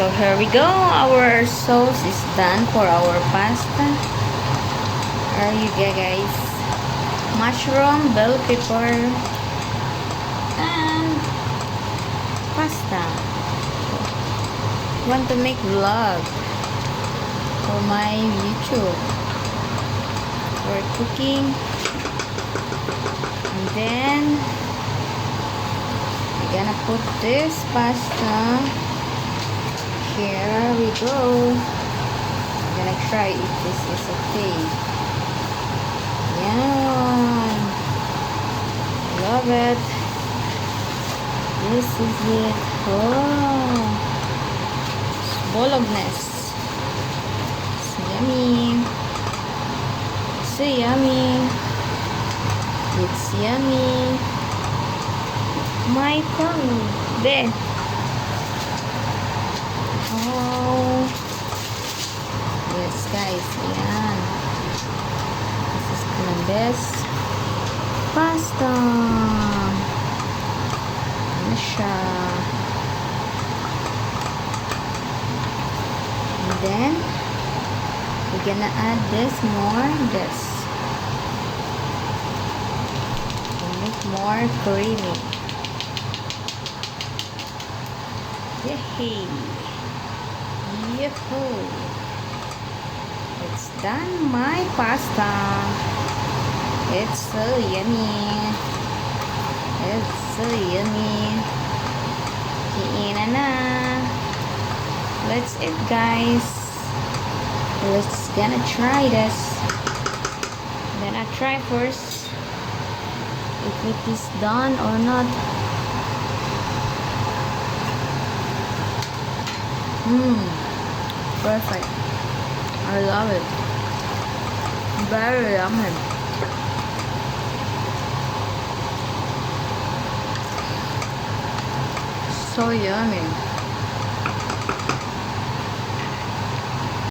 So here we go. Our sauce is done for our pasta. There you go, guys. Mushroom, bell pepper, and pasta. Want to make vlog for my YouTube. We're cooking, and then we're gonna put this pasta. Here we go. I'm gonna try if this is okay. Yeah, love it. This is it. Oh, bolognese. It's yummy. It's so yummy. It's yummy. My tongue. There. Oh, yes guys, ayan. This is Columbus pasta. Ano siya? And then, we're gonna add this. To make more creamy. Yay! Yahoo! It's done, my pasta. It's so yummy. It's so yummy. Kainan na. Let's eat, guys. Let's gonna try this. Then I try first if it is done or not. Perfect. I love it. Very yummy. So yummy.